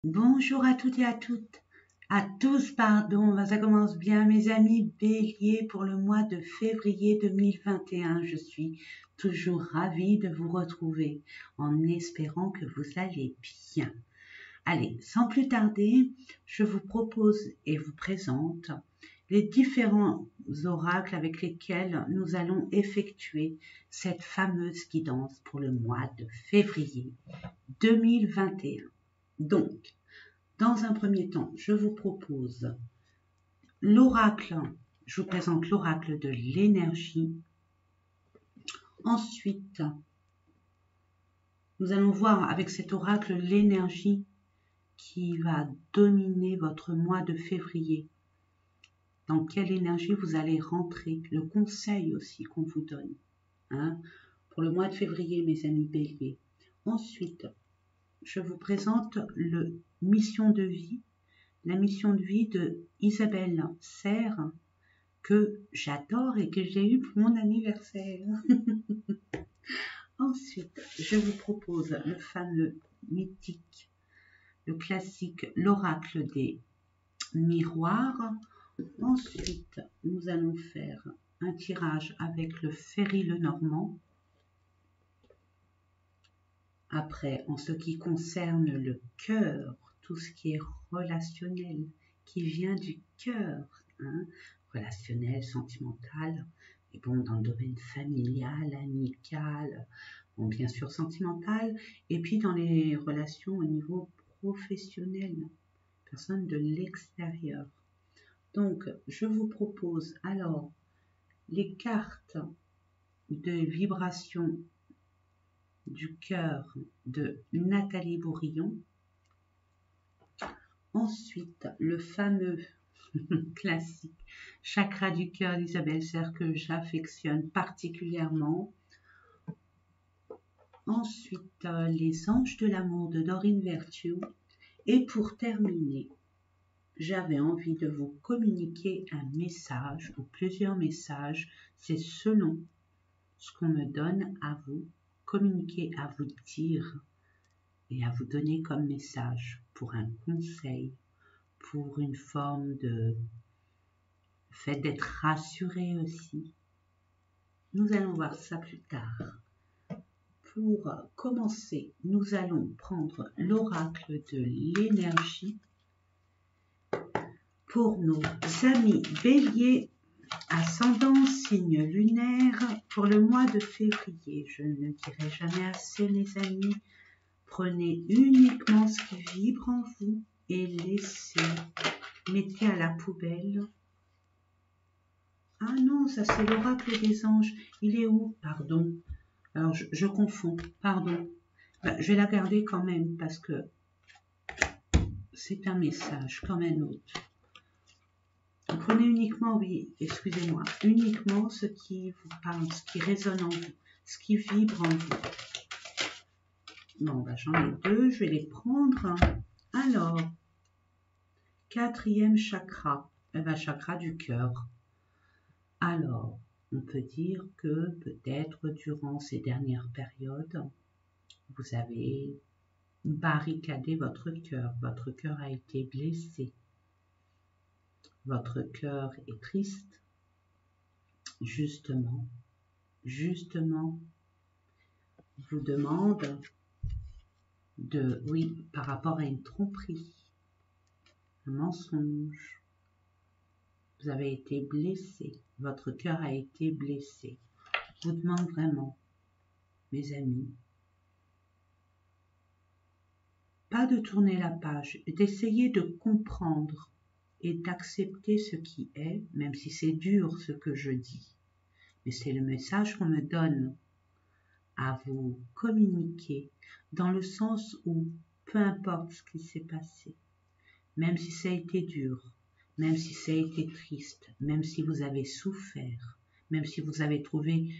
Bonjour à toutes et à toutes, à tous, pardon. Ça commence bien, mes amis béliers, pour le mois de février 2021. Je suis toujours ravie de vous retrouver en espérant que vous allez bien. Allez, sans plus tarder, je vous propose et vous présente les différents oracles avec lesquels nous allons effectuer cette fameuse guidance pour le mois de février 2021. Donc, dans un premier temps, je vous propose l'oracle, je vous présente l'oracle de l'énergie. Ensuite, nous allons voir avec cet oracle l'énergie qui va dominer votre mois de février. Dans quelle énergie vous allez rentrer, le conseil aussi qu'on vous donne pour le mois de février, mes amis béliers. Ensuite, je vous présente la mission de vie de Isabelle Serre, que j'adore et que j'ai eu pour mon anniversaire. Ensuite, je vous propose le fameux mythique, le classique, l'oracle des miroirs. Ensuite, nous allons faire un tirage avec le Ferry Lenormand. Après, en ce qui concerne le cœur, tout ce qui est relationnel, qui vient du cœur, relationnel, sentimental, et bon, dans le domaine familial, amical, bon, bien sûr sentimental, et puis dans les relations au niveau professionnel, personne de l'extérieur. Donc, je vous propose alors les cartes de vibration du cœur de Nathalie Bourillon. Ensuite, le fameux classique chakra du cœur d'Isabelle Serre que j'affectionne particulièrement. Ensuite, les anges de l'amour de Dorine Vertueux. Et pour terminer, j'avais envie de vous communiquer un message ou plusieurs messages. C'est selon ce qu'on me donne à vous communiquer, à vous dire et à vous donner comme message pour un conseil, pour une forme de fait d'être rassuré aussi. Nous allons voir ça plus tard. Pour commencer, nous allons prendre l'oracle de l'énergie pour nos amis béliers, ascendant signe lunaire pour le mois de février. Je ne dirai jamais assez, mes amis. Prenez uniquement ce qui vibre en vous et laissez, mettez à la poubelle. Ah non, ça c'est l'oracle des anges. Il est où? Pardon. Alors je confonds. Pardon. Je vais la garder quand même parce que c'est un message comme un autre. Vous prenez uniquement, oui, excusez-moi, uniquement ce qui vous parle, ce qui résonne en vous, ce qui vibre en vous. Bon, j'en ai deux, je vais les prendre. Alors, quatrième chakra, chakra du cœur. Alors, on peut dire que peut-être durant ces dernières périodes, vous avez barricadé votre cœur a été blessé, votre cœur est triste, justement, vous demande oui, par rapport à une tromperie, un mensonge, vous avez été blessé, votre cœur a été blessé. Je vous demande vraiment, mes amis, pas de tourner la page, d'essayer de comprendre et d'accepter ce qui est, même si c'est dur ce que je dis. Mais c'est le message qu'on me donne à vous communiquer, dans le sens où, peu importe ce qui s'est passé, même si ça a été dur, même si ça a été triste, même si vous avez souffert, même si vous avez trouvé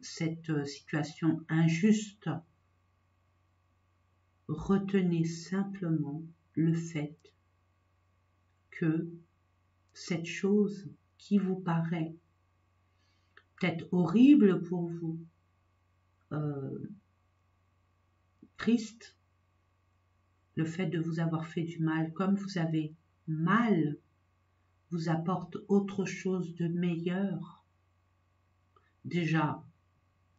cette situation injuste, retenez simplement le fait que cette chose qui vous paraît peut-être horrible pour vous, triste, le fait de vous avoir fait du mal, comme vous avez mal, vous apporte autre chose de meilleur. Déjà,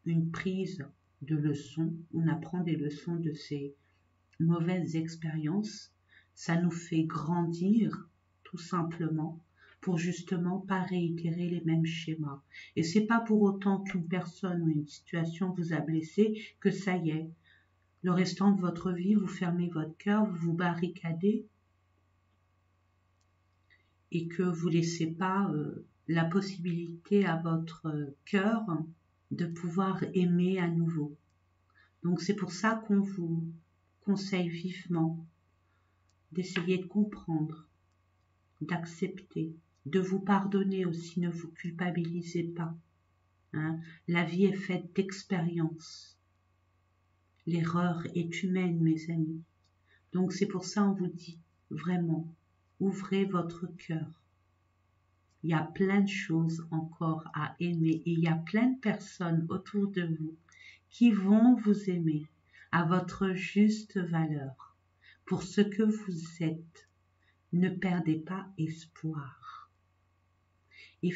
une prise de leçons, on apprend des leçons de ces mauvaises expériences, ça nous fait grandir tout simplement pour justement pas réitérer les mêmes schémas. Et c'est pas pour autant qu'une personne ou une situation vous a blessé que ça y est. Le restant de votre vie, vous fermez votre cœur, vous vous barricadez et que vous laissez pas la possibilité à votre cœur de pouvoir aimer à nouveau. Donc c'est pour ça qu'on vous conseille vivement d'essayer de comprendre, d'accepter, de vous pardonner aussi, ne vous culpabilisez pas. Hein. La vie est faite d'expériences. L'erreur est humaine, mes amis. Donc c'est pour ça on vous dit vraiment, ouvrez votre cœur. Il y a plein de choses encore à aimer et il y a plein de personnes autour de vous qui vont vous aimer à votre juste valeur pour ce que vous êtes. Ne perdez pas espoir. Et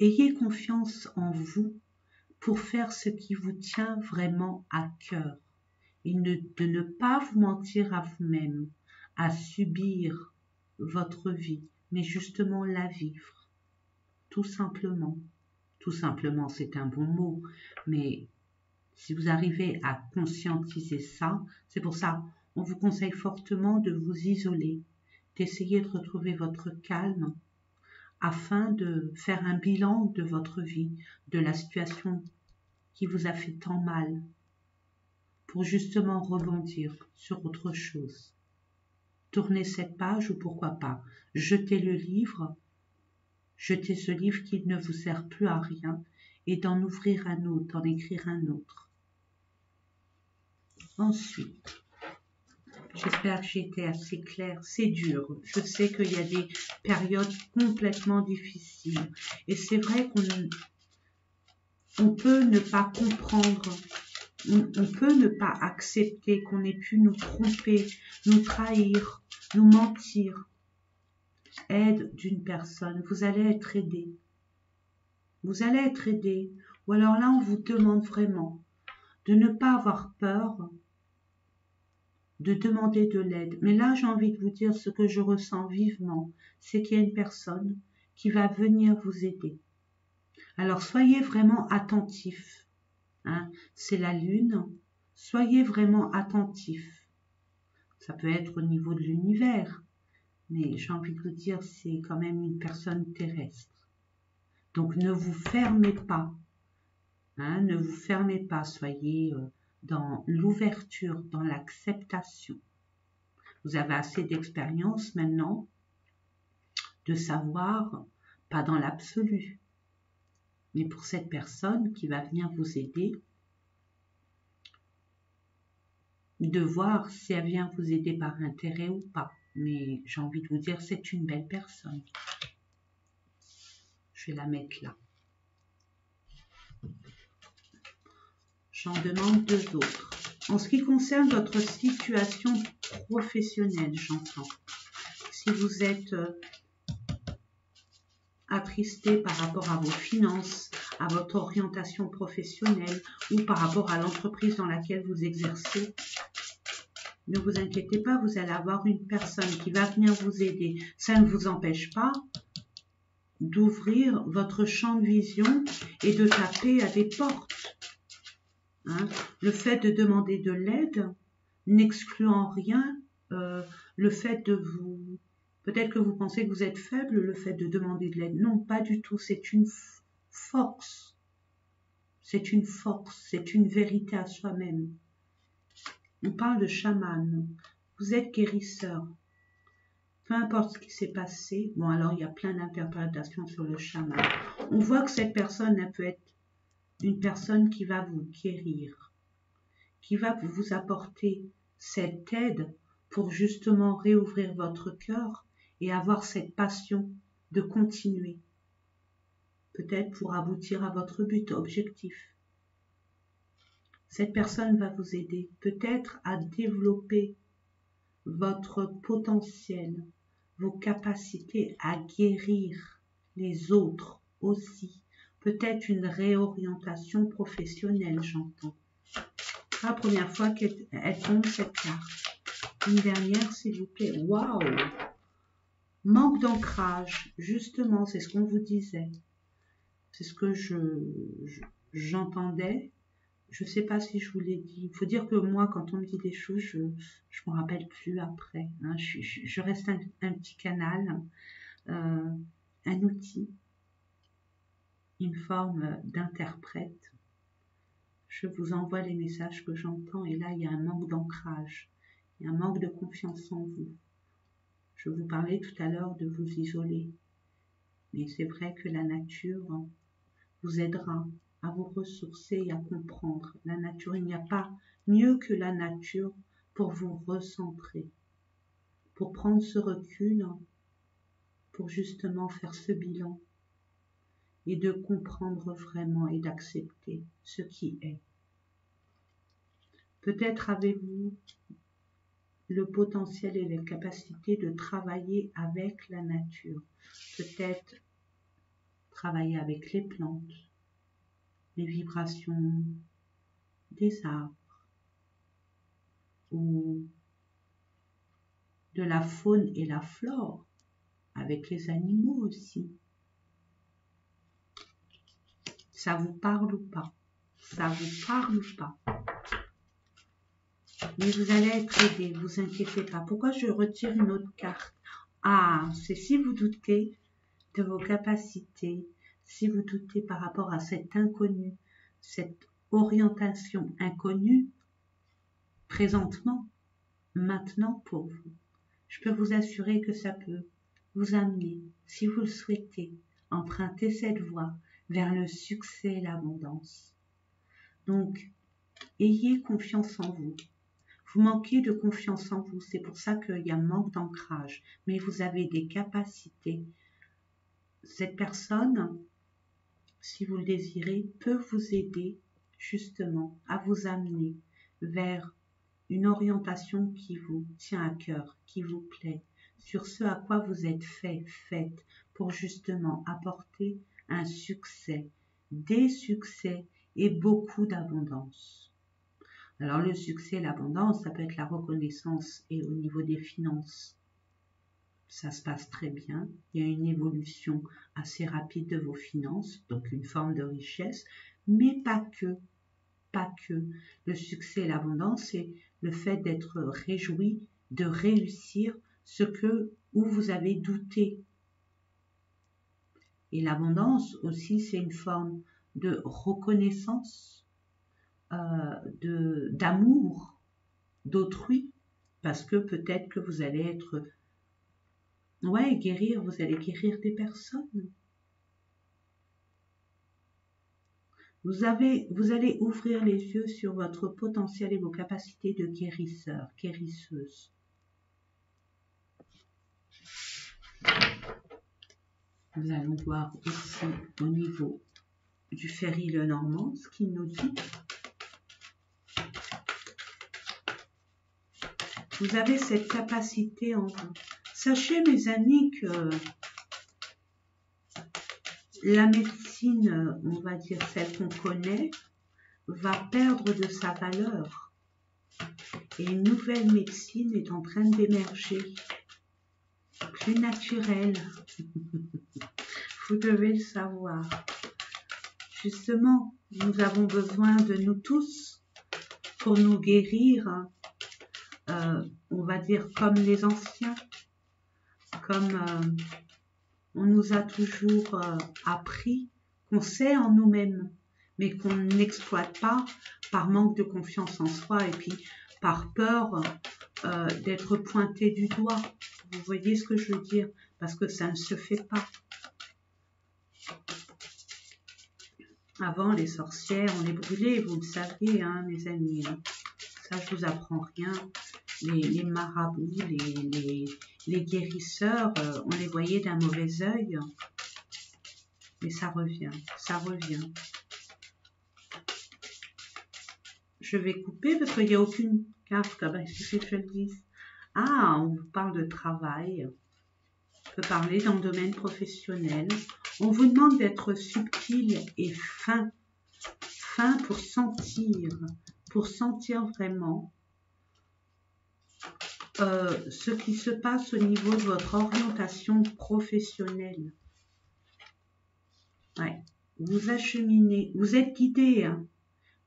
ayez confiance en vous pour faire ce qui vous tient vraiment à cœur et de ne pas vous mentir à vous-même, à subir votre vie, mais justement la vivre, tout simplement. Tout simplement, c'est un bon mot, mais si vous arrivez à conscientiser ça, c'est pour ça, on vous conseille fortement de vous isoler, d'essayer de retrouver votre calme, afin de faire un bilan de votre vie, de la situation qui vous a fait tant mal, pour justement rebondir sur autre chose. Tournez cette page ou pourquoi pas, jetez le livre, jetez ce livre qui ne vous sert plus à rien et d'en ouvrir un autre, d'en écrire un autre. Ensuite, j'espère que j'ai été assez claire, c'est dur, je sais qu'il y a des périodes complètement difficiles et c'est vrai qu'on peut ne pas comprendre, on peut ne pas accepter qu'on ait pu nous tromper, nous trahir, nous mentir. Aide d'une personne, vous allez être aidé. Vous allez être aidé. Ou alors là, on vous demande vraiment de ne pas avoir peur de demander de l'aide. Mais là, j'ai envie de vous dire ce que je ressens vivement, c'est qu'il y a une personne qui va venir vous aider. Alors, soyez vraiment attentifs. Hein, c'est la lune. Soyez vraiment attentifs. Ça peut être au niveau de l'univers, mais j'ai envie de vous dire, c'est quand même une personne terrestre. Donc, ne vous fermez pas. Hein, ne vous fermez pas. Soyez dans l'ouverture, dans l'acceptation. Vous avez assez d'expérience maintenant de savoir, pas dans l'absolu, mais pour cette personne qui va venir vous aider, de voir si elle vient vous aider par intérêt ou pas. Mais j'ai envie de vous dire, c'est une belle personne. Je vais la mettre là. J'en demande deux autres. En ce qui concerne votre situation professionnelle, j'entends. Si vous êtes attristé par rapport à vos finances, à votre orientation professionnelle ou par rapport à l'entreprise dans laquelle vous exercez, ne vous inquiétez pas, vous allez avoir une personne qui va venir vous aider. Ça ne vous empêche pas d'ouvrir votre champ de vision et de taper à des portes. Hein. Le fait de demander de l'aide n'exclut en rien le fait de vous... Peut-être que vous pensez que vous êtes faible, le fait de demander de l'aide. Non, pas du tout. C'est une force. C'est une force. C'est une vérité à soi-même. On parle de chaman. Vous êtes guérisseur. Peu importe ce qui s'est passé. Bon, alors il y a plein d'interprétations sur le chaman. On voit que cette personne, elle peut être une personne qui va vous guérir, qui va vous apporter cette aide pour justement réouvrir votre cœur et avoir cette passion de continuer, peut-être pour aboutir à votre but, objectif. Cette personne va vous aider peut-être à développer votre potentiel, vos capacités à guérir les autres aussi. Peut-être une réorientation professionnelle, j'entends. La première fois qu'elle tombe cette carte. Une dernière, s'il vous plaît. Waouh! Manque d'ancrage, justement, c'est ce qu'on vous disait. C'est ce que j'entendais. Je ne sais pas si je vous l'ai dit. Il faut dire que moi, quand on me dit des choses, je ne me rappelle plus après. Hein. Je reste un petit canal, un outil, une forme d'interprète. Je vous envoie les messages que j'entends et là, il y a un manque d'ancrage. Il y a un manque de confiance en vous. Je vous parlais tout à l'heure de vous isoler. Mais c'est vrai que la nature vous aidera à vous ressourcer et à comprendre. La nature, il n'y a pas mieux que la nature pour vous recentrer, pour prendre ce recul, pour justement faire ce bilan et de comprendre vraiment et d'accepter ce qui est. Peut-être avez-vous le potentiel et les capacités de travailler avec la nature. Peut-être travailler avec les plantes, les vibrations des arbres ou de la faune et la flore, avec les animaux aussi. Ça vous parle ou pas? Ça vous parle ou pas? Mais vous allez être aidé, vous inquiétez pas. Pourquoi je retire une autre carte? Ah, c'est si vous doutez de vos capacités, si vous doutez par rapport à cet inconnu, cette orientation inconnue, présentement, maintenant pour vous. Je peux vous assurer que ça peut vous amener, si vous le souhaitez, emprunter cette voie vers le succès et l'abondance. Donc, ayez confiance en vous. Vous manquez de confiance en vous, c'est pour ça qu'il y a un manque d'ancrage, mais vous avez des capacités. Cette personne, si vous le désirez, peut vous aider justement à vous amener vers une orientation qui vous tient à cœur, qui vous plaît, sur ce à quoi vous êtes faite pour justement apporter un succès, des succès et beaucoup d'abondance. Alors le succès et l'abondance, ça peut être la reconnaissance et au niveau des finances. Ça se passe très bien, il y a une évolution assez rapide de vos finances, donc une forme de richesse, mais pas que. Le succès et l'abondance, c'est le fait d'être réjoui, de réussir ce où vous avez douté. Et l'abondance aussi, c'est une forme de reconnaissance, d'amour d'autrui, parce que peut-être que vous allez être, vous allez guérir des personnes. Vous allez ouvrir les yeux sur votre potentiel et vos capacités de guérisseur, guérisseuse. Nous allons voir aussi au niveau du Ferry Lenormand ce qu'il nous dit. Vous avez cette capacité en vous. Sachez, mes amis, que la médecine, on va dire celle qu'on connaît, va perdre de sa valeur. Et une nouvelle médecine est en train d'émerger, plus naturelle. Vous devez le savoir. Justement, nous avons besoin de nous tous pour nous guérir, on va dire comme les anciens, comme on nous a toujours appris qu'on sait en nous-mêmes, mais qu'on n'exploite pas par manque de confiance en soi et puis par peur d'être pointé du doigt. Vous voyez ce que je veux dire? Parce que ça ne se fait pas. Avant, les sorcières, on les brûlait, vous le savez, hein, mes amis. Hein. Ça, je vous apprends rien. Les marabouts, les guérisseurs, on les voyait d'un mauvais œil. Mais ça revient, ça revient. je vais couper parce qu'il n'y a aucune carte. Il suffit que je le dise. Ah, on vous parle de travail. On peut parler dans le domaine professionnel. On vous demande d'être subtil et fin. Fin pour sentir vraiment ce qui se passe au niveau de votre orientation professionnelle. Ouais. Vous acheminez, vous êtes guidés, hein.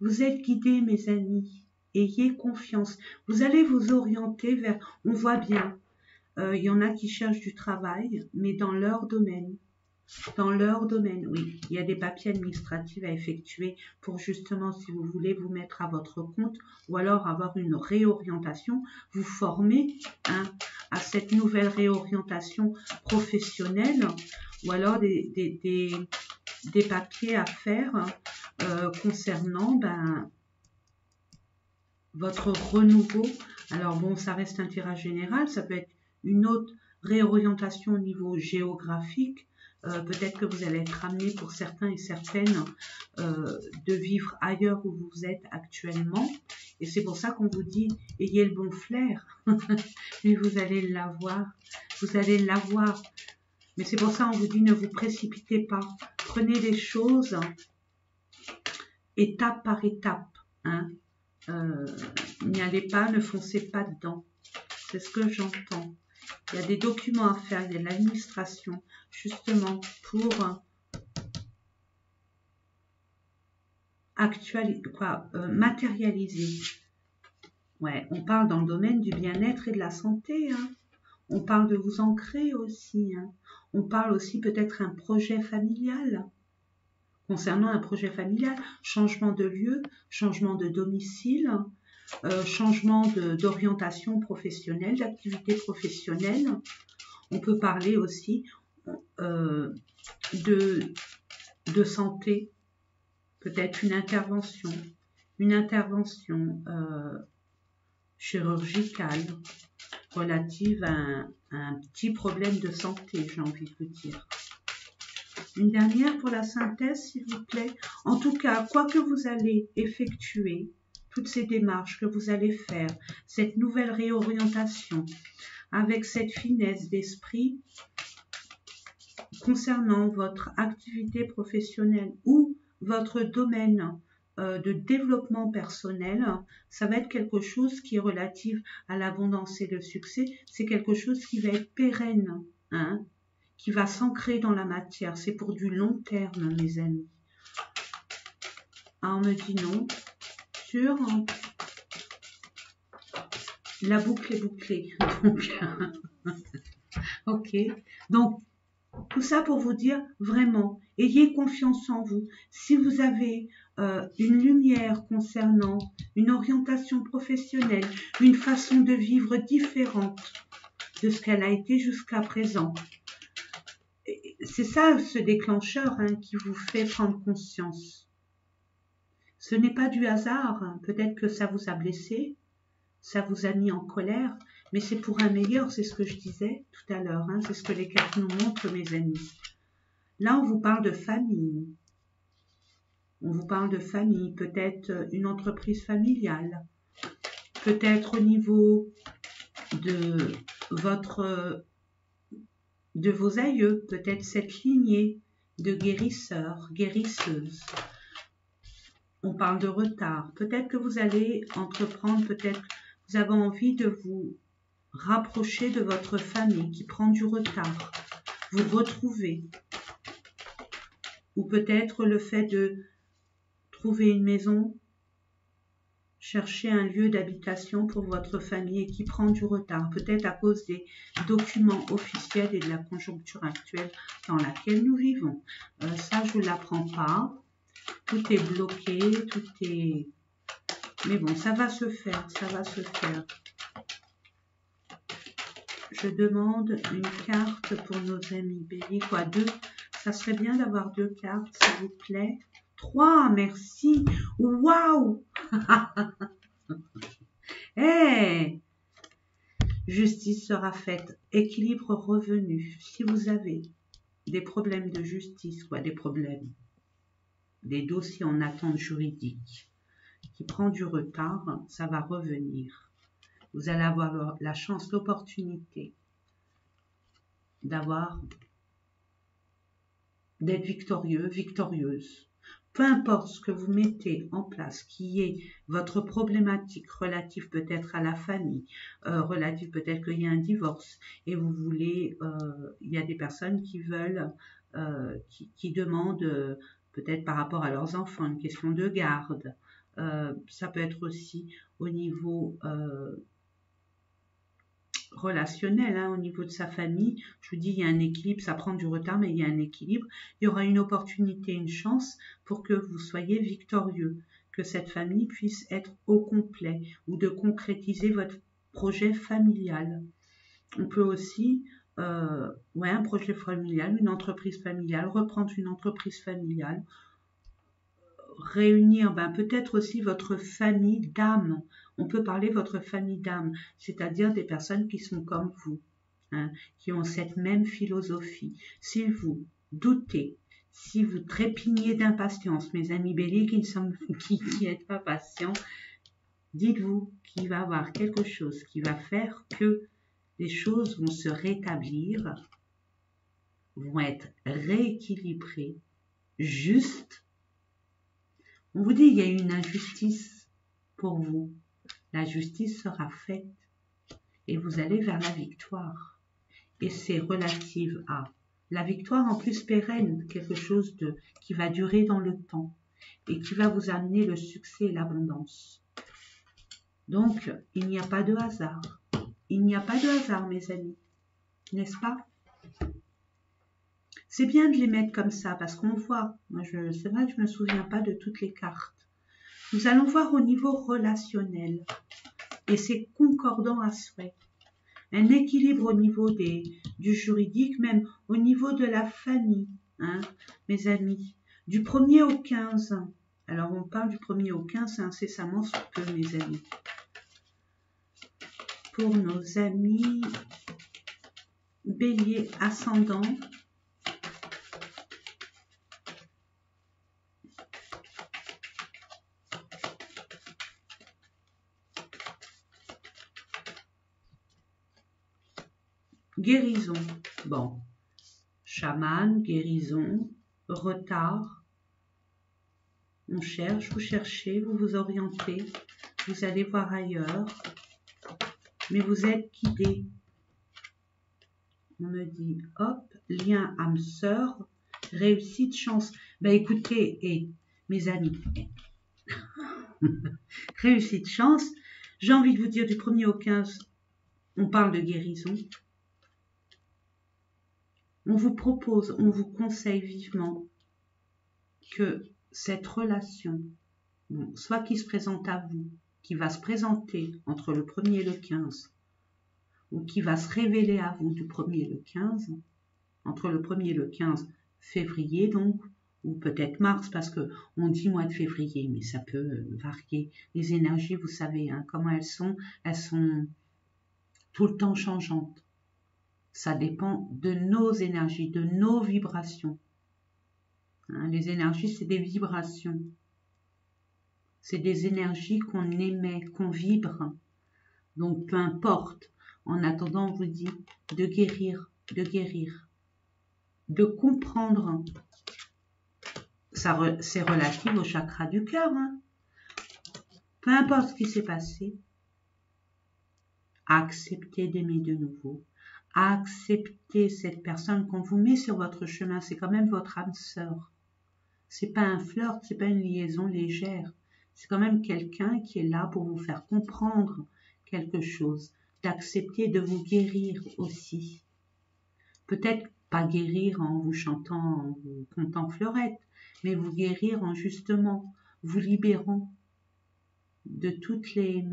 Vous êtes guidés, mes amis. Ayez confiance. Vous allez vous orienter vers, on voit bien, il y en a qui cherchent du travail, mais dans leur domaine. Dans leur domaine, oui. Il y a des papiers administratifs à effectuer pour justement, si vous voulez vous mettre à votre compte ou alors avoir une réorientation, vous former à cette nouvelle réorientation professionnelle ou alors des papiers à faire concernant votre renouveau. Alors bon, ça reste un tirage général, ça peut être une autre réorientation au niveau géographique. Peut-être que vous allez être amené pour certains et certaines de vivre ailleurs où vous êtes actuellement. Et c'est pour ça qu'on vous dit, ayez le bon flair. Mais vous allez l'avoir. Vous allez l'avoir. Mais c'est pour ça qu'on vous dit, ne vous précipitez pas. Prenez les choses étape par étape. N'y allez pas, ne foncez pas dedans. C'est ce que j'entends. Il y a des documents à faire, il y a de l'administration, justement, pour matérialiser. Ouais, on parle dans le domaine du bien-être et de la santé. On parle de vous ancrer aussi. On parle aussi peut-être un projet familial. Concernant un projet familial, changement de lieu, changement de domicile, changement d'orientation professionnelle, d'activité professionnelle. On peut parler aussi de santé, peut-être une intervention chirurgicale relative à un petit problème de santé, j'ai envie de vous dire. Une dernière pour la synthèse, s'il vous plaît. En tout cas, quoi que vous allez effectuer, toutes ces démarches que vous allez faire, cette nouvelle réorientation, avec cette finesse d'esprit concernant votre activité professionnelle ou votre domaine de développement personnel, ça va être quelque chose qui est relatif à l'abondance et le succès. C'est quelque chose qui va être pérenne, qui va s'ancrer dans la matière. C'est pour du long terme, mes amis. On me dit non. Sur la boucle est bouclée. Donc, ok. Donc, tout ça pour vous dire vraiment, ayez confiance en vous. Si vous avez une lumière concernant une orientation professionnelle, une façon de vivre différente de ce qu'elle a été jusqu'à présent, c'est ça ce déclencheur qui vous fait prendre conscience. Ce n'est pas du hasard, peut-être que ça vous a blessé, ça vous a mis en colère, mais c'est pour un meilleur, c'est ce que je disais tout à l'heure, c'est ce que les cartes nous montrent, mes amis. Là, on vous parle de famille. On vous parle de famille, peut-être une entreprise familiale, peut-être au niveau de vos aïeux, peut-être cette lignée de guérisseurs, guérisseuses. On parle de retard. Peut-être que vous allez entreprendre, peut-être que vous avez envie de vous rapprocher de votre famille qui prend du retard. Vous retrouver. Ou peut-être le fait de trouver une maison, chercher un lieu d'habitation pour votre famille qui prend du retard. Peut-être à cause des documents officiels et de la conjoncture actuelle dans laquelle nous vivons. Ça, je ne vous l'apprends pas. Tout est bloqué, tout est... Mais bon, ça va se faire, ça va se faire. Je demande une carte pour nos amis béliers. Quoi, 2? Ça serait bien d'avoir 2 cartes, s'il vous plaît. 3, merci. Waouh. Hey, justice sera faite. Équilibre revenu. Si vous avez des problèmes de justice, des problèmes, des dossiers en attente juridique, qui prend du retard, ça va revenir. Vous allez avoir la chance, l'opportunité d'être victorieux, victorieuse. Peu importe ce que vous mettez en place, qui est votre problématique relative peut-être à la famille, relative peut-être qu'il y a un divorce et vous voulez, il y a des personnes qui veulent, qui demandent peut-être par rapport à leurs enfants une question de garde. Ça peut être aussi au niveau relationnel, au niveau de sa famille. Je vous dis, il y a un équilibre, ça prend du retard, mais il y a un équilibre. Il y aura une opportunité, une chance pour que vous soyez victorieux, que cette famille puisse être au complet ou de concrétiser votre projet familial. On peut aussi, un projet familial, une entreprise familiale, reprendre une entreprise familiale, réunir peut-être aussi votre famille d'âme. On peut parler votre famille d'âme, c'est-à-dire des personnes qui sont comme vous, qui ont cette même philosophie. Si vous doutez, si vous trépignez d'impatience, mes amis béliers qui n'êtes pas patients, dites-vous qu'il va y avoir quelque chose qui va faire que les choses vont se rétablir, vont être rééquilibrées, justes. On vous dit, il y a une injustice pour vous. La justice sera faite et vous allez vers la victoire. Et c'est relative à la victoire en plus pérenne, quelque chose qui va durer dans le temps et qui va vous amener le succès et l'abondance. Donc, il n'y a pas de hasard. Il n'y a pas de hasard, mes amis. N'est-ce pas? C'est bien de les mettre comme ça parce qu'on voit. Moi, c'est vrai que je ne me souviens pas de toutes les cartes. Nous allons voir au niveau relationnel, et c'est concordant à souhait. Un équilibre au niveau du juridique, même au niveau de la famille, mes amis. Du 1er au 15. Alors, on parle du 1er au 15 incessamment sous peu, mes amis. Pour nos amis bélier ascendant, guérison, bon, chaman, guérison, retard, on cherche, vous cherchez, vous vous orientez, vous allez voir ailleurs, mais vous êtes guidé. On me dit, hop, lien âme sœur, réussite, chance. Écoutez, mes amis, réussite, chance, j'ai envie de vous dire du 1er au 15, on parle de guérison. On vous propose, on vous conseille vivement que cette relation, soit qui se présente à vous, qui va se présenter entre le 1er et le 15, ou qui va se révéler à vous du 1er et le 15, entre le 1er et le 15 février donc, ou peut-être mars, parce que on dit mois de février, mais ça peut varier. Les énergies, vous savez, comment elles sont tout le temps changeantes. Ça dépend de nos énergies, de nos vibrations. Les énergies, c'est des vibrations. C'est des énergies qu'on émet, qu'on vibre. Donc, peu importe. En attendant, on vous dit de guérir, de comprendre. C'est relatif au chakra du cœur. Peu importe ce qui s'est passé, acceptez d'aimer de nouveau. Acceptez cette personne qu'on vous met sur votre chemin. C'est quand même votre âme sœur. C'est pas un flirt, c'est pas une liaison légère. C'est quand même quelqu'un qui est là pour vous faire comprendre quelque chose, d'accepter de vous guérir aussi. Peut-être pas guérir en vous chantant, en vous contant fleurette, mais vous guérir en justement vous libérant de toutes les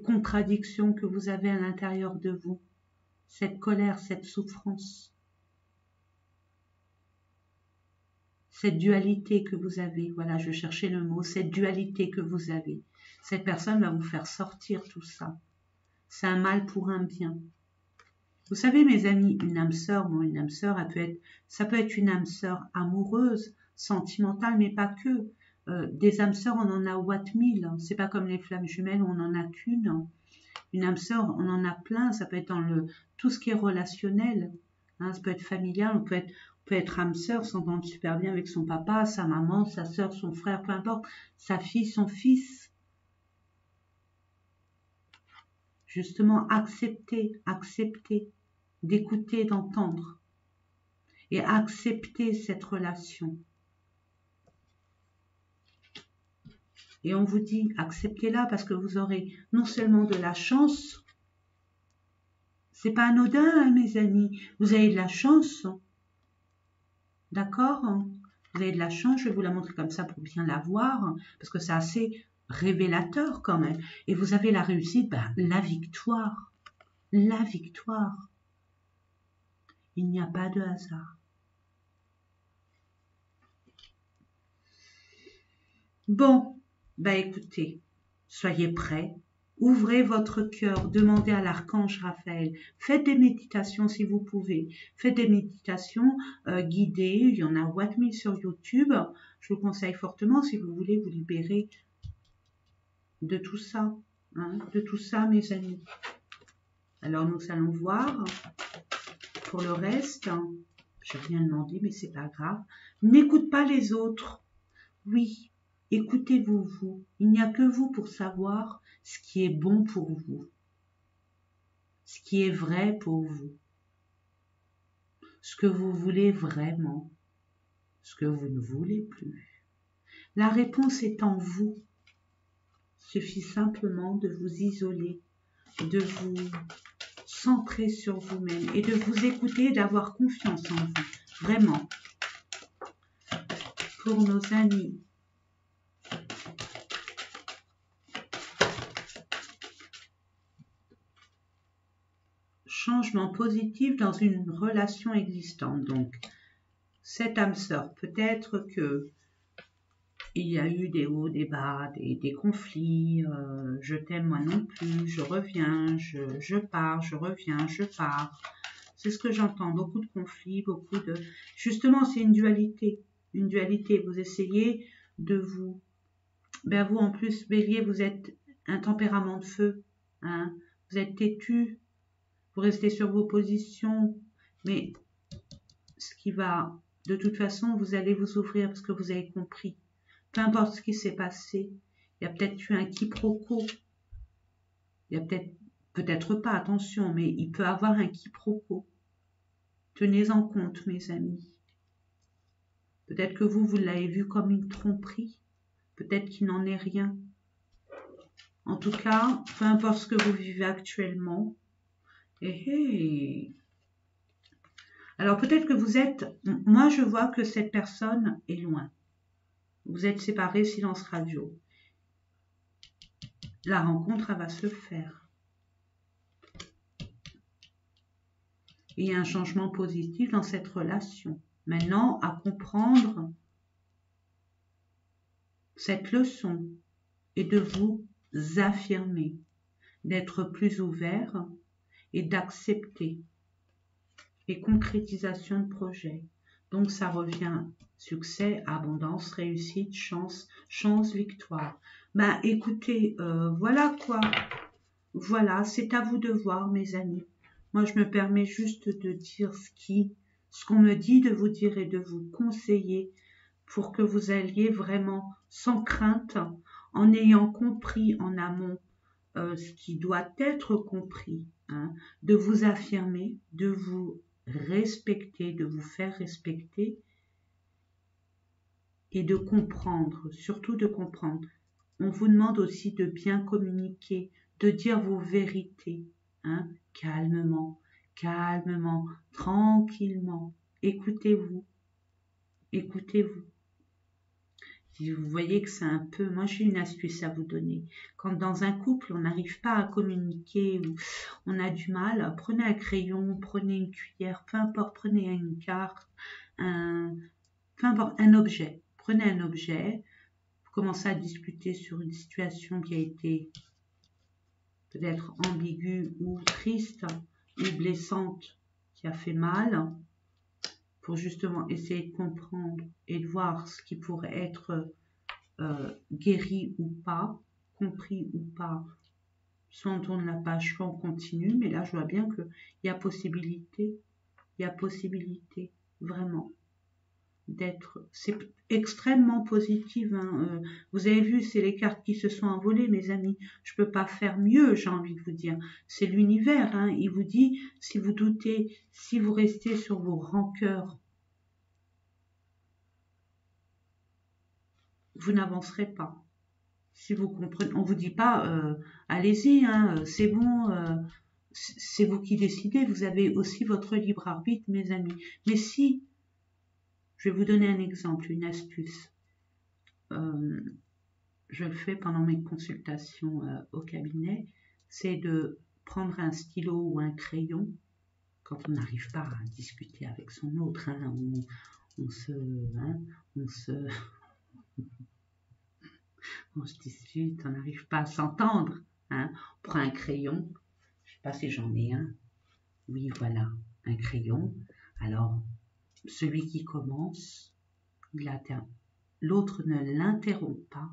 contradictions que vous avez à l'intérieur de vous, cette colère, cette souffrance, cette dualité que vous avez, voilà, je cherchais le mot, cette dualité que vous avez. Cette personne va vous faire sortir tout ça. C'est un mal pour un bien. Vous savez, mes amis, une âme sœur, bon, une âme sœur, ça peut être une âme sœur amoureuse, sentimentale, mais pas que. Des âmes sœurs, on en a what mille. C'est pas comme les flammes jumelles, on en a qu'une. Une âme sœur, on en a plein. Ça peut être dans tout ce qui est relationnel. Hein, ça peut être familial, on peut être âme sœur, s'entendre super bien avec son papa, sa maman, sa sœur, son frère, peu importe, sa fille, son fils. Justement, accepter d'écouter, d'entendre et accepter cette relation. Et on vous dit, acceptez-la parce que vous aurez non seulement de la chance, c'est pas anodin, hein, mes amis, vous avez de la chance, d'accord? Vous avez de la chance, je vais vous la montrer comme ça pour bien la voir, parce que c'est assez révélateur quand même. Et vous avez la réussite, ben, la victoire. La victoire. Il n'y a pas de hasard. Bon, bah écoutez, soyez prêts, ouvrez votre cœur, demandez à l'archange Raphaël, faites des méditations si vous pouvez, faites des méditations guidées, il y en a what mille sur YouTube, je vous conseille fortement si vous voulez vous libérer de tout ça, hein, de tout ça mes amis. Alors nous allons voir pour le reste, j'ai rien demandé mais c'est pas grave, n'écoute pas les autres, oui. Écoutez-vous, vous. Il n'y a que vous pour savoir ce qui est bon pour vous, ce qui est vrai pour vous, ce que vous voulez vraiment, ce que vous ne voulez plus. La réponse est en vous. Il suffit simplement de vous isoler, de vous centrer sur vous-même et de vous écouter et d'avoir confiance en vous. Vraiment. Pour nos amis. Changement positif dans une relation existante. Donc, cette âme sœur, peut-être que il y a eu des hauts, des bas, des conflits, je t'aime moi non plus, je reviens, je pars, je reviens, je pars. C'est ce que j'entends, beaucoup de conflits, beaucoup de... Justement, c'est une dualité. Une dualité, vous essayez de vous... Ben vous, en plus, Bélier, vous êtes un tempérament de feu. Hein, vous êtes têtu, vous restez sur vos positions, mais ce qui va, de toute façon, vous allez vous ouvrir parce que vous avez compris. Peu importe ce qui s'est passé, il y a peut-être eu un quiproquo. Il y a peut-être pas, attention, mais il peut avoir un quiproquo. Tenez-en compte, mes amis. Peut-être que vous l'avez vu comme une tromperie. Peut-être qu'il n'en est rien. En tout cas, peu importe ce que vous vivez actuellement. Alors peut-être que vous êtes... Moi, je vois que cette personne est loin. Vous êtes séparés, silence radio. La rencontre, elle va se faire. Et il y a un changement positif dans cette relation. Maintenant, à comprendre cette leçon et de vous affirmer, d'être plus ouvert et d'accepter. Et concrétisation de projet. Donc ça revient succès, abondance, réussite, chance, victoire. Ben écoutez, voilà quoi. Voilà, c'est à vous de voir mes amis. Moi je me permets juste de dire ce qu'on me dit de vous dire et de vous conseiller pour que vous alliez vraiment sans crainte, en ayant compris en amont ce qui doit être compris, hein, de vous affirmer, de vous respecter, de vous faire respecter et de comprendre, surtout de comprendre. On vous demande aussi de bien communiquer, de dire vos vérités, hein, calmement, calmement, tranquillement. Écoutez-vous, écoutez-vous. Si vous voyez que c'est un peu... Moi, j'ai une astuce à vous donner. Quand dans un couple, on n'arrive pas à communiquer ou on a du mal, prenez un crayon, prenez une cuillère, peu importe, prenez une carte, peu importe, un objet. Prenez un objet, vous commencez à discuter sur une situation qui a été peut-être ambiguë ou triste. ou blessante qui a fait mal, pour justement essayer de comprendre et de voir ce qui pourrait être guéri ou pas, compris ou pas. Soit on tourne la page, soit on continue, mais là je vois bien qu'il y a possibilité, vraiment, d'être, c'est extrêmement positif, hein. Vous avez vu, c'est les cartes qui se sont envolées, mes amis, je peux pas faire mieux, j'ai envie de vous dire, c'est l'univers, hein. Il vous dit, si vous doutez, si vous restez sur vos rancœurs, vous n'avancerez pas. Si vous comprenez, on vous dit pas, allez-y, hein, c'est bon, c'est vous qui décidez, vous avez aussi votre libre arbitre, mes amis. Mais si, je vais vous donner un exemple, une astuce. Je le fais pendant mes consultations au cabinet, c'est de prendre un stylo ou un crayon, quand on n'arrive pas à discuter avec son autre, hein, on se dispute, on n'arrive pas à s'entendre, hein, on prend un crayon, je ne sais pas si j'en ai un, oui voilà, un crayon, alors celui qui commence, l'autre ne l'interrompt pas,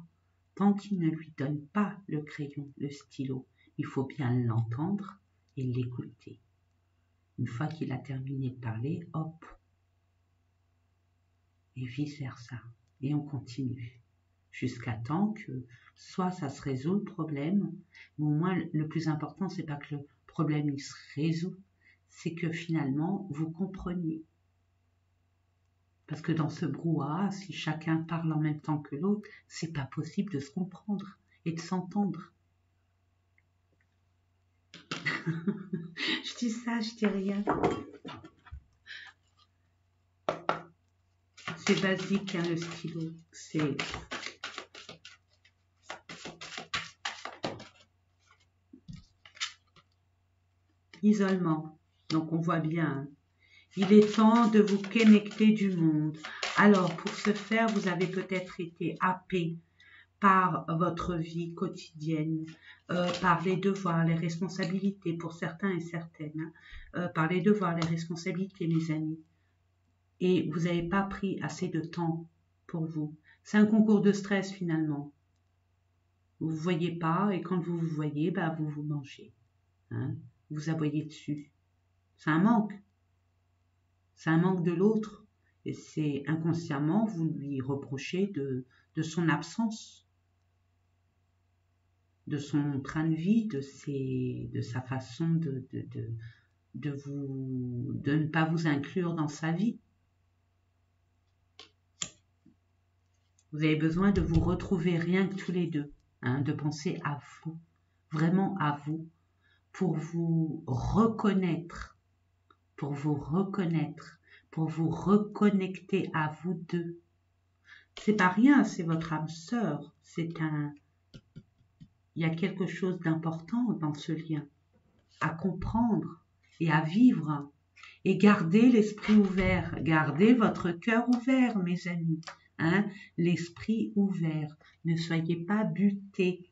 tant qu'il ne lui donne pas le crayon, le stylo, il faut bien l'entendre et l'écouter. Une fois qu'il a terminé de parler, hop, et vice versa, et on continue. Jusqu'à temps que soit ça se résout le problème, mais au moins le plus important, c'est pas que le problème il se résout, c'est que finalement vous compreniez. Parce que dans ce brouhaha, si chacun parle en même temps que l'autre, c'est pas possible de se comprendre et de s'entendre. Je dis ça, je dis rien. C'est basique, hein, le stylo. C'est isolement. Donc on voit bien. Hein. Il est temps de vous connecter du monde. Alors pour ce faire, vous avez peut-être été happé par votre vie quotidienne, par les devoirs, les responsabilités pour certains et certaines, par les devoirs, les responsabilités, mes amis. Et vous n'avez pas pris assez de temps pour vous. C'est un concours de stress finalement. Vous ne vous voyez pas et quand vous vous voyez, bah, vous vous mangez. Hein, vous aboyez dessus. C'est un manque. C'est un manque de l'autre. Et c'est inconsciemment, vous lui reprochez de son absence, de son train de vie, de sa façon de ne pas vous inclure dans sa vie. Vous avez besoin de vous retrouver rien que tous les deux, hein, de penser à vous, vraiment à vous, pour vous reconnaître, pour vous reconnecter à vous deux. C'est pas rien, c'est votre âme sœur, il y a quelque chose d'important dans ce lien, à comprendre et à vivre, et gardez l'esprit ouvert, gardez votre cœur ouvert, mes amis. Hein, l'esprit ouvert, ne soyez pas butés.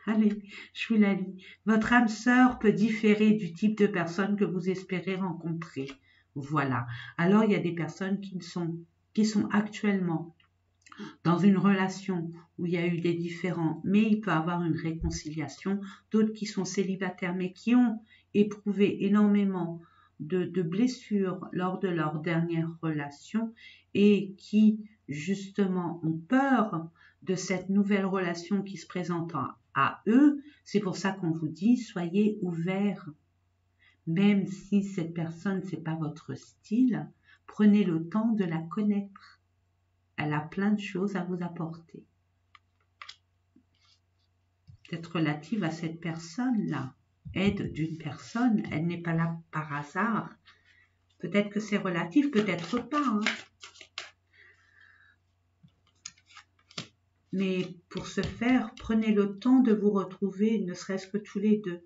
Allez, je vous la lis. Votre âme sœur peut différer du type de personne que vous espérez rencontrer. Voilà. Alors, il y a des personnes qui sont actuellement dans une relation où il y a eu des différends, mais il peut y avoir une réconciliation. D'autres qui sont célibataires, mais qui ont éprouvé énormément de blessures lors de leur dernière relation et qui, justement, ont peur de cette nouvelle relation qui se présente à eux. C'est pour ça qu'on vous dit, soyez ouverts. Même si cette personne, c'est pas votre style, prenez le temps de la connaître. Elle a plein de choses à vous apporter. Peut-être relative à cette personne-là. Aide d'une personne, elle n'est pas là par hasard. Peut-être que c'est relatif, peut-être pas. Hein. Mais pour ce faire, prenez le temps de vous retrouver, ne serait-ce que tous les deux.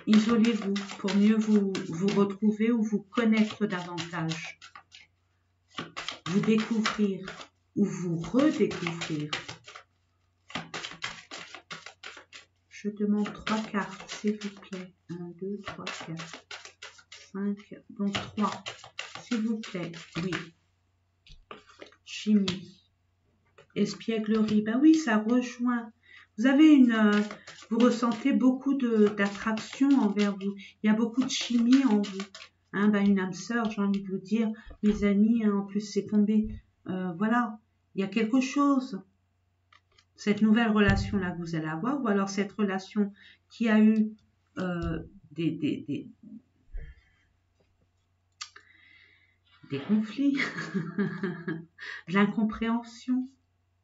Isolez-vous pour mieux vous retrouver ou vous connaître davantage. Vous découvrir ou vous redécouvrir. Je demande 3 cartes, s'il vous plaît. 1, 2, 3, 4, 5, donc 3. S'il vous plaît, oui. Chimie. Espièglerie, ben oui, ça rejoint. Vous avez vous ressentez beaucoup d'attraction envers vous. Il y a beaucoup de chimie en vous. Hein, ben une âme sœur, j'ai envie de vous dire, mes amis, hein, en plus c'est tombé. Voilà, il y a quelque chose. Cette nouvelle relation-là que vous allez avoir, ou alors cette relation qui a eu des conflits, de l'incompréhension.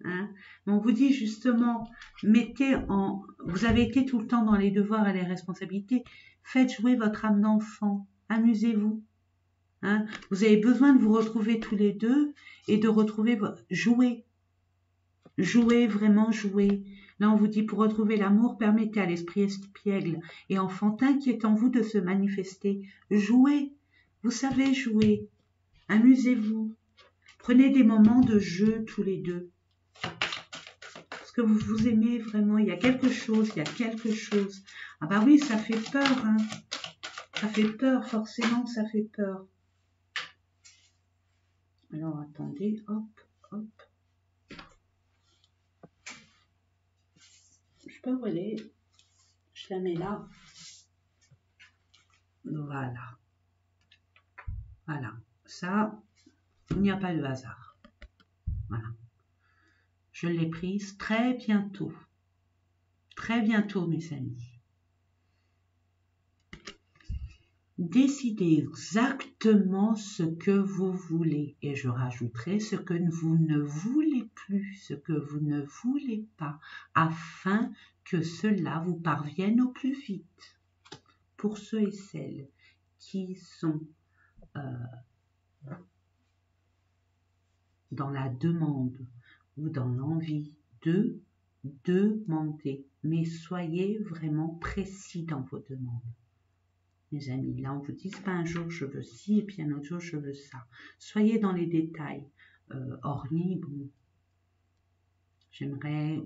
Hein. On vous dit justement, vous avez été tout le temps dans les devoirs et les responsabilités, faites jouer votre âme d'enfant, amusez-vous. Hein. Vous avez besoin de vous retrouver tous les deux et de retrouver jouer. Jouer, vraiment jouer. Là, on vous dit, pour retrouver l'amour, permettez à l'esprit espiègle et enfantin qui est en vous de se manifester. Jouez, vous savez jouer. Amusez-vous. Prenez des moments de jeu tous les deux. Parce que vous vous aimez vraiment. Il y a quelque chose, il y a quelque chose. Ah bah oui, ça fait peur. Hein. Ça fait peur, forcément, ça fait peur. Alors, attendez, hop, hop. Je peux où elle est? Je la mets là. Voilà. Voilà. Ça, il n'y a pas de hasard. Voilà. Je l'ai prise très bientôt. Très bientôt, mes amis. Décidez exactement ce que vous voulez. Et je rajouterai ce que vous ne voulez plus, ce que vous ne voulez pas, afin que cela vous parvienne au plus vite. Pour ceux et celles qui sont dans la demande ou dans l'envie de demander, mais soyez vraiment précis dans vos demandes. Mes amis, là on vous dit pas un jour je veux ci et puis un autre jour je veux ça. Soyez dans les détails. Hormis, bon, j'aimerais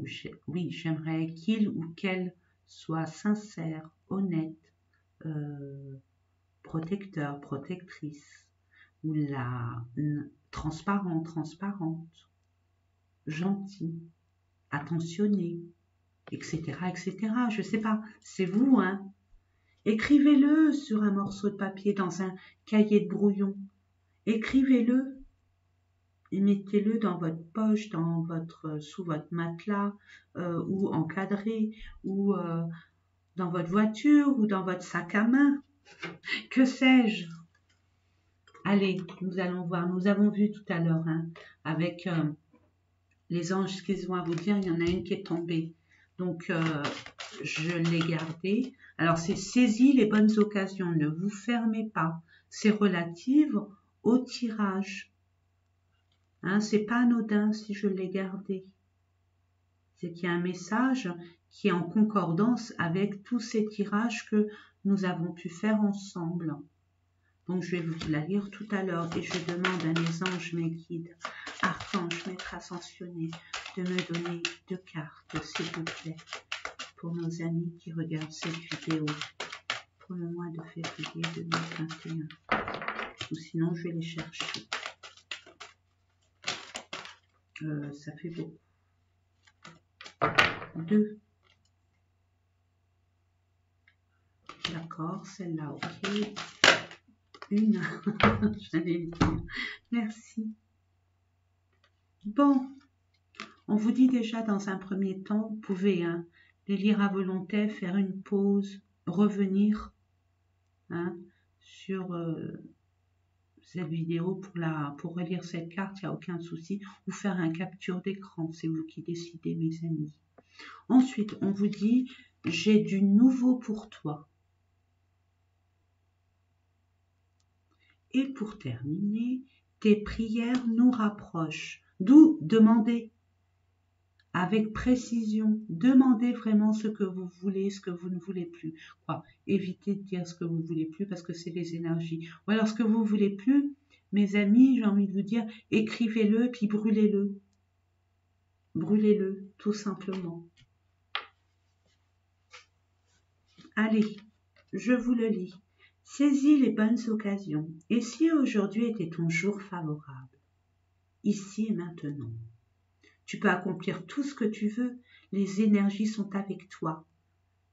qu'il ou qu'elle soit sincère, honnête, protecteur, protectrice, ou transparente, gentil, attentionné, etc., etc. Je sais pas, c'est vous, hein. Écrivez-le sur un morceau de papier, dans un cahier de brouillon. Écrivez-le et mettez-le dans votre poche, sous votre matelas, ou encadré, ou dans votre voiture, ou dans votre sac à main. Que sais-je? Allez, nous allons voir. Nous avons vu tout à l'heure, hein, avec les anges qu'ils ont à vous dire, il y en a une qui est tombée. Donc, je l'ai gardée. Alors, c'est saisis les bonnes occasions. Ne vous fermez pas. C'est relative au tirage. Hein, c'est pas anodin si je l'ai gardé. C'est qu'il y a un message qui est en concordance avec tous ces tirages que nous avons pu faire ensemble. Donc, je vais vous la lire tout à l'heure et je demande à mes anges, mes guides, archanges, maîtres ascensionnés, de me donner 2 cartes, s'il vous plaît, pour nos amis qui regardent cette vidéo pour le mois de février 2021. Ou sinon, je vais les chercher. Ça fait beaucoup. 2. D'accord, celle-là, ok. 1. J'allais dire. Merci. Bon, on vous dit déjà dans un premier temps, vous pouvez les lire à volonté, faire une pause, revenir sur cette vidéo pour relire cette carte, il n'y a aucun souci, ou faire un capture d'écran, c'est vous qui décidez, mes amis. Ensuite, on vous dit, j'ai du nouveau pour toi. Et pour terminer, tes prières nous rapprochent. D'où demander avec précision. Demandez vraiment ce que vous voulez, ce que vous ne voulez plus. Quoi, évitez de dire ce que vous ne voulez plus parce que c'est les énergies. Ou alors ce que vous ne voulez plus, mes amis, j'ai envie de vous dire, écrivez-le puis brûlez-le. Brûlez-le, tout simplement. Allez, je vous le lis. Saisis les bonnes occasions. Et si aujourd'hui était ton jour favorable, ici et maintenant, tu peux accomplir tout ce que tu veux. Les énergies sont avec toi.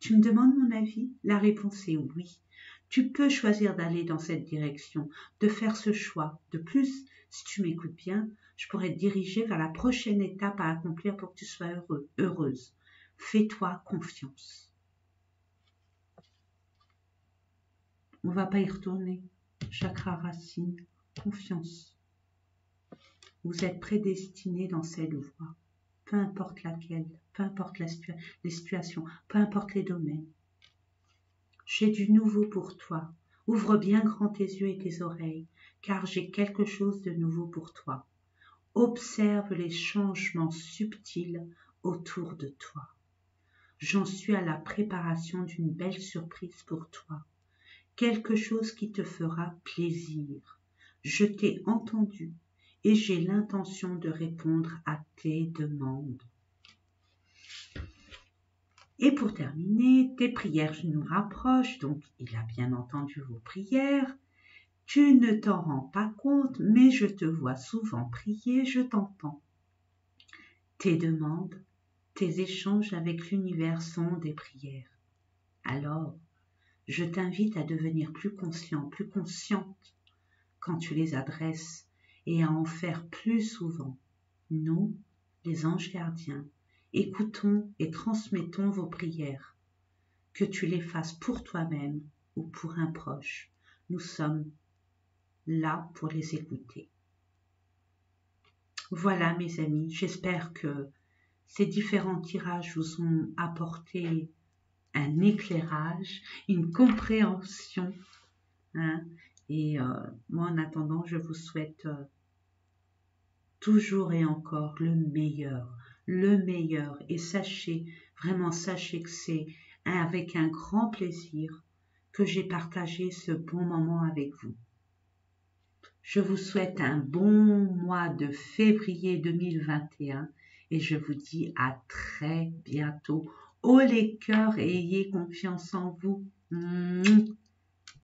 Tu me demandes mon avis? La réponse est oui. Tu peux choisir d'aller dans cette direction, de faire ce choix. De plus, si tu m'écoutes bien, je pourrais te diriger vers la prochaine étape à accomplir pour que tu sois heureux, heureuse. Fais-toi confiance. On ne va pas y retourner. Chakra racine, confiance. Vous êtes prédestiné dans cette voie, peu importe laquelle, peu importe les situations, peu importe les domaines. J'ai du nouveau pour toi. Ouvre bien grand tes yeux et tes oreilles, car j'ai quelque chose de nouveau pour toi. Observe les changements subtils autour de toi. J'en suis à la préparation d'une belle surprise pour toi. Quelque chose qui te fera plaisir. Je t'ai entendu et j'ai l'intention de répondre à tes demandes. Et pour terminer, tes prières nous rapprochent, donc il a bien entendu vos prières. Tu ne t'en rends pas compte, mais je te vois souvent prier, je t'entends. Tes demandes, tes échanges avec l'univers sont des prières. Alors, je t'invite à devenir plus conscient, plus consciente quand tu les adresses et à en faire plus souvent. Nous, les anges gardiens, écoutons et transmettons vos prières, que tu les fasses pour toi-même ou pour un proche. Nous sommes là pour les écouter. Voilà mes amis, j'espère que ces différents tirages vous ont apporté un éclairage, une compréhension. Et moi en attendant, je vous souhaite toujours et encore le meilleur. Et sachez, vraiment sachez que c'est avec un grand plaisir que j'ai partagé ce bon moment avec vous. Je vous souhaite un bon mois de février 2021 et je vous dis à très bientôt. Haut les cœurs et ayez confiance en vous.